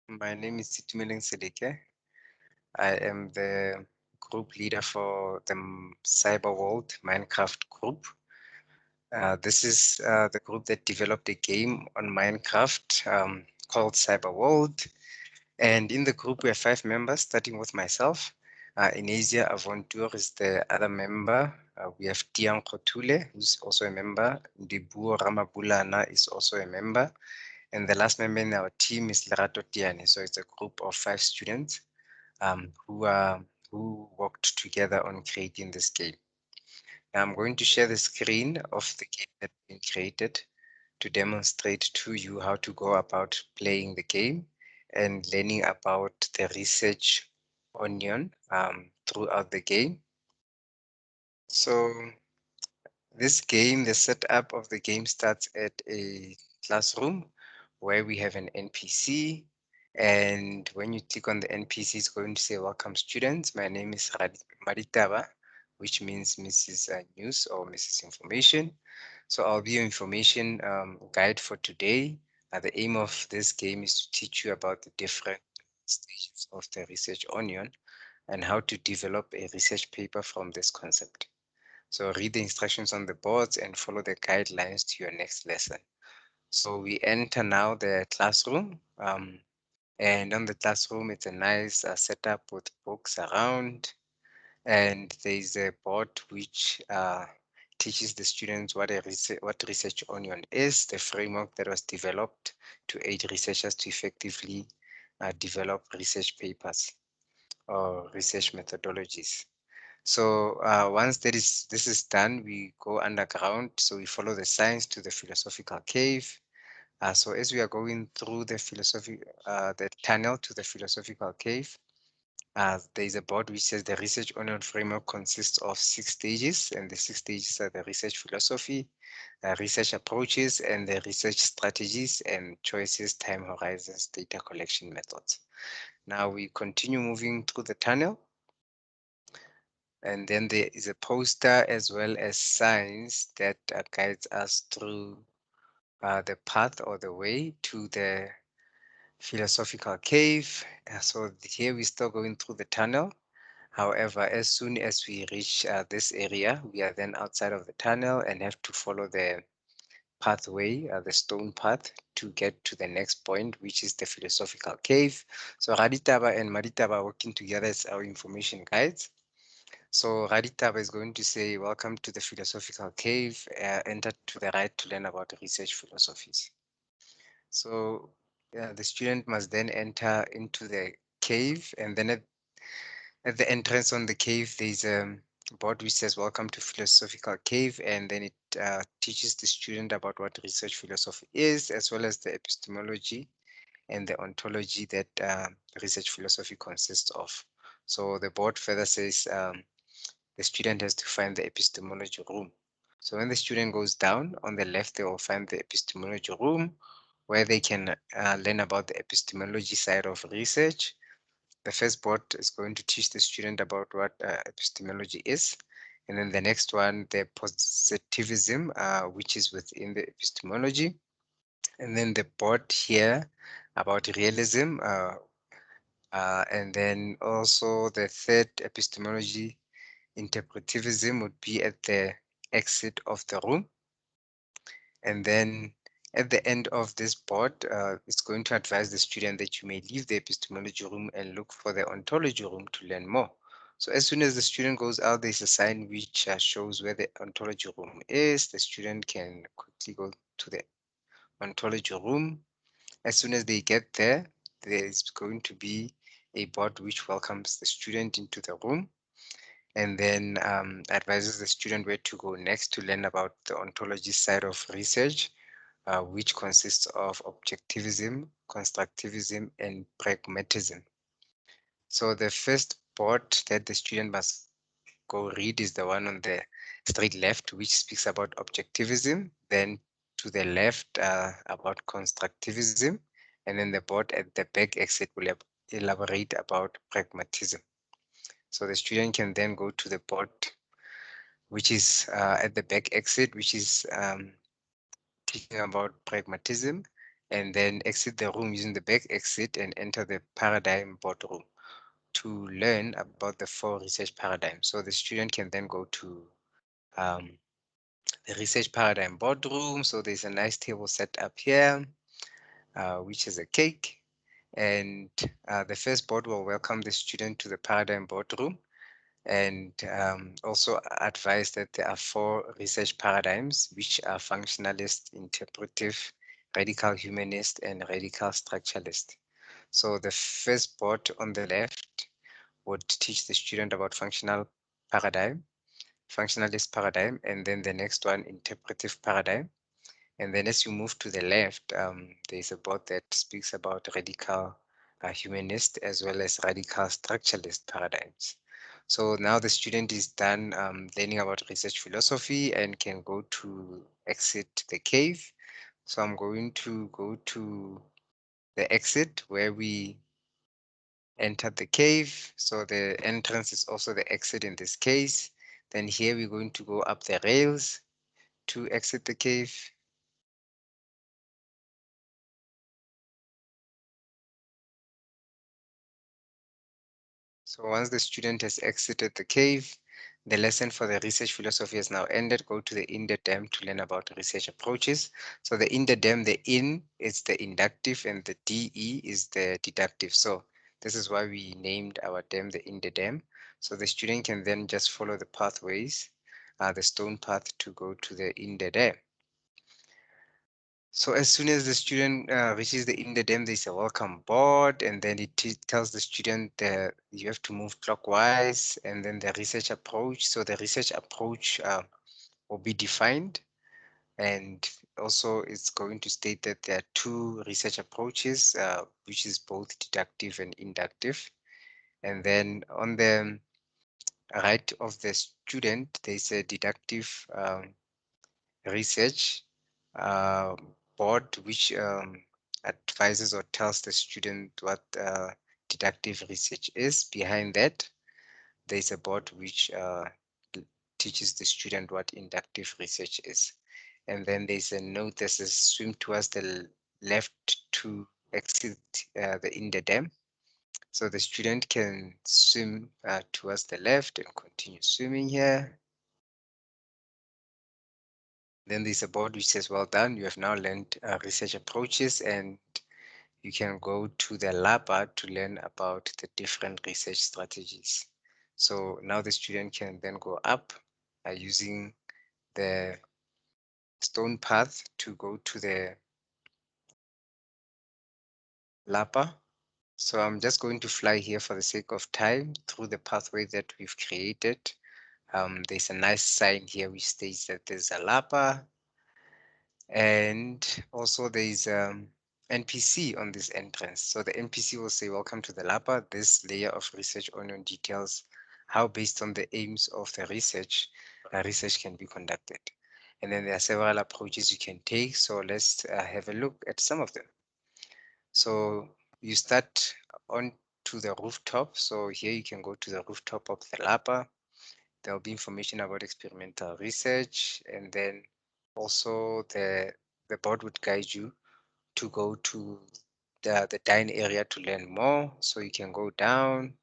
My name is Situmeleng Sedeke. I am the group leader for the CyberWorld Minecraft group. This is the group that developed a game on Minecraft called CyberWorld. And in the group, we have 5 members, starting with myself. In Asia, Avontur is the other member. We have Tiang Khotule, who's also a member. Ndibuo Ramabulana is also a member. And the last member in our team is Lerato Tiane. So it's a group of 5 students who worked together on creating this game. Now I'm going to share the screen of the game that's been created to demonstrate to you how to go about playing the game and learning about the research onion throughout the game. So this game, the setup of the game starts at a classroom where we have an NPC. And when you click on the NPC, it's going to say, welcome students. My name is Maritaba, which means Mrs. News or Mrs. Information. So I'll be your information guide for today. The aim of this game is to teach you about the different stages of the research onion and how to develop a research paper from this concept. So read the instructions on the boards and follow the guidelines to your next lesson. So we enter now the classroom. And on the classroom, it's a nice setup with books around. And there's a board which teaches the students what research onion is, the framework that was developed to aid researchers to effectively develop research papers or research methodologies. So once this is done, we go underground. So we follow the science to the philosophical cave. So as we are going through the tunnel to the philosophical cave, there is a board which says the research onion framework consists of 6 stages, and the 6 stages are the research philosophy, research approaches, and the research strategies and choices, time horizons, data collection methods. Now we continue moving through the tunnel. And then there is a poster as well as signs that guides us through the path or the way to the philosophical cave. So here we're still going through the tunnel. However, as soon as we reach this area, we are then outside of the tunnel and have to follow the pathway, the stone path, to get to the next point, which is the philosophical cave. So Raditaba and Maritaba are working together as our information guides. So Raditaba is going to say, welcome to the philosophical cave, enter to the right to learn about research philosophies. So the student must then enter into the cave, and then at the entrance on the cave, there's a board which says, welcome to philosophical cave, and then it teaches the student about what research philosophy is, as well as the epistemology and the ontology that research philosophy consists of. So the board further says, the student has to find the epistemology room. So when the student goes down on the left, they will find the epistemology room where they can learn about the epistemology side of research. The first board is going to teach the student about what epistemology is. And then the next one, the positivism, which is within the epistemology. And then the board here about realism. And then also the third epistemology, interpretivism, would be at the exit of the room. And then at the end of this board, it's going to advise the student that you may leave the epistemology room and look for the ontology room to learn more. So as soon as the student goes out, there's a sign which shows where the ontology room is. The student can quickly go to the ontology room. As soon as they get there, there is going to be a board which welcomes the student into the room and then advises the student where to go next to learn about the ontology side of research, which consists of objectivism, constructivism, and pragmatism. So the first board that the student must go read is the one on the straight left, which speaks about objectivism, then to the left about constructivism, and then the board at the back exit will elaborate about pragmatism. So the student can then go to the board which is at the back exit, which is teaching about pragmatism. and then exit the room using the back exit and enter the paradigm boardroom to learn about the 4 research paradigms. So the student can then go to um, the research paradigm boardroom. So there's a nice table set up here, which is a cake. And the first board will welcome the student to the paradigm boardroom and also advise that there are 4 research paradigms, which are functionalist, interpretive, radical humanist, and radical structuralist. So the first board on the left would teach the student about paradigm, functionalist paradigm, and then the next one, interpretive paradigm. And then as you move to the left, there's a board that speaks about radical humanist as well as radical structuralist paradigms. So now the student is done learning about research philosophy and can go to exit the cave. So I'm going to go to the exit where we entered the cave. So the entrance is also the exit in this case. Then here we're going to go up the rails to exit the cave. So once the student has exited the cave, the lesson for the research philosophy has now ended. Go to the in the dam to learn about research approaches. So the in the dam, the in is the inductive and the DE is the deductive. So this is why we named our dam the in the dam. So the student can then just follow the pathways, the stone path to go to the in the dam. So as soon as the student reaches the in the dam, there's a welcome board, and then it tells the student that you have to move clockwise, and then the research approach. So the research approach will be defined, and also it's going to state that there are 2 research approaches, which is both deductive and inductive. And then on the right of the student, there's a deductive research uh, board which advises or tells the student what deductive research is. Behind that, there's a board which teaches the student what inductive research is. And then there's a note that says swim towards the left to exit the in the dam. So the student can swim towards the left and continue swimming here. Then there's a board which says, well done, you have now learned research approaches, and you can go to the lab to learn about the different research strategies. So now the student can then go up using the stone path to go to the lapa. So I'm just going to fly here for the sake of time through the pathway that we've created. There's a nice sign here which states that there's a lapa. And also there is NPC on this entrance. So the NPC will say, welcome to the LAPA. This layer of research onion details how, based on the aims of the research can be conducted. And then there are several approaches you can take. So let's have a look at some of them. So you start on to the rooftop. So here you can go to the rooftop of the LAPA. There'll be information about experimental research, and then also the board would guide you to go to the dine area to learn more. So you can go down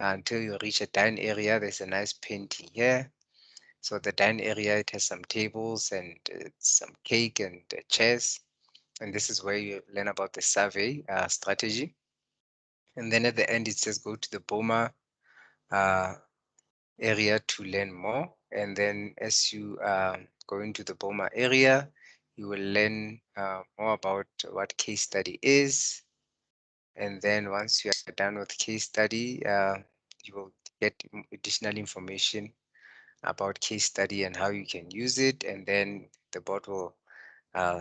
until you reach a dine area. There's a nice painting here. So the dine area, it has some tables and some cake and chairs. And this is where you learn about the survey strategy. And then at the end, it says go to the Boma uh, area to learn more. And then as you go into the Boma area, you will learn more about what case study is. And then once you are done with case study, you will get additional information about case study and how you can use it. And then the bot will uh,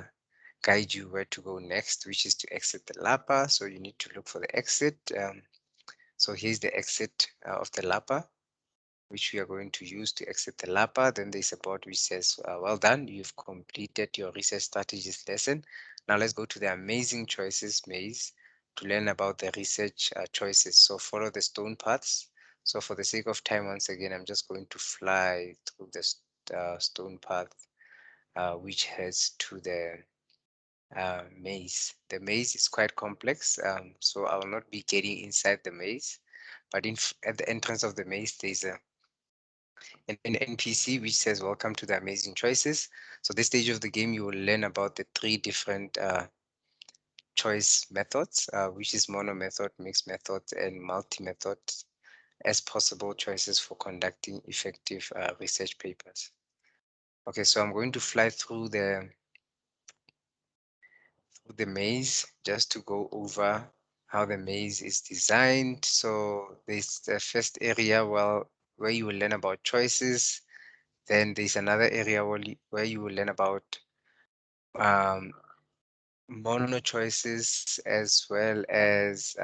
guide you where to go next, which is to exit the LAPA. So you need to look for the exit. So here's the exit of the LAPA, which we are going to use to exit the LAPA. Then there's a board which says, well done, you've completed your research strategies lesson. Now let's go to the amazing choices maze to learn about the research choices. So follow the stone paths. So for the sake of time, once again, I'm just going to fly through the stone path, which heads to the maze. The maze is quite complex, so I will not be getting inside the maze, but at the entrance of the maze, there's an NPC which says, "Welcome to the amazing choices." So this stage of the game, you will learn about the three different choice methods, which is mono method, mixed method, and multi method as possible choices for conducting effective research papers. Okay, so I'm going to fly through the maze just to go over how the maze is designed. So there's the first area, well, where you will learn about choices. Then there's another area where you will learn about um, mono choices as well as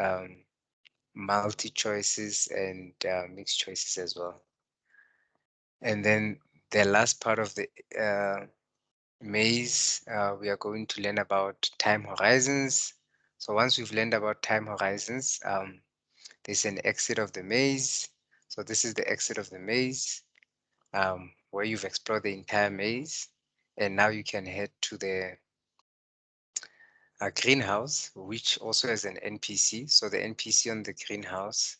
multi choices and mixed choices as well. And then the last part of the maze, we are going to learn about time horizons. So once we've learned about time horizons, there's an exit of the maze. So this is the exit of the maze, where you've explored the entire maze. And now you can head to the greenhouse, which also has an NPC. So the NPC on the greenhouse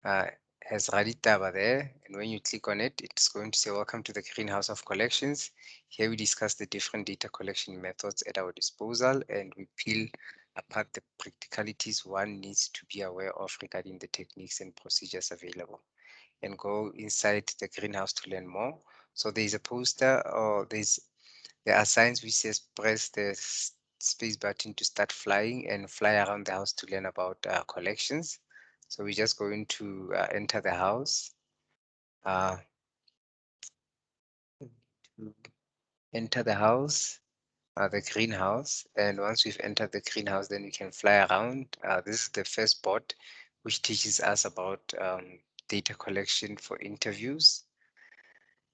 uh, has Raditaba there. And when you click on it, it's going to say, "Welcome to the Greenhouse of Collections." Here we discuss the different data collection methods at our disposal, and we peel apart the practicalities one needs to be aware of regarding the techniques and procedures available, and go inside the greenhouse to learn more. So there's a poster, or there are signs which says press the space button to start flying and fly around the house to learn about collections. So we're just going to enter the house, uh, to enter the house, the greenhouse. And once we've entered the greenhouse, then we can fly around. This is the first bot, which teaches us about data collection for interviews.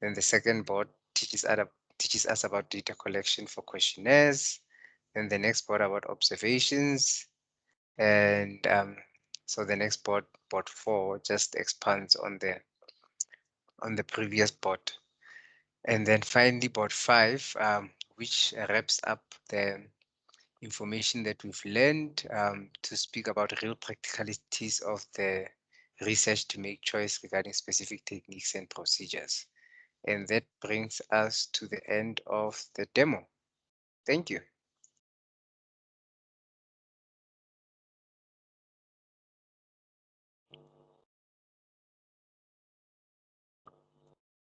Then the second bot teaches us about data collection for questionnaires. Then the next bot about observations. And so the next bot 4, just expands on the previous bot. And then finally bot 5, which wraps up the information that we've learned, to speak about real practicalities of the research to make choice regarding specific techniques and procedures. And that brings us to the end of the demo. Thank you.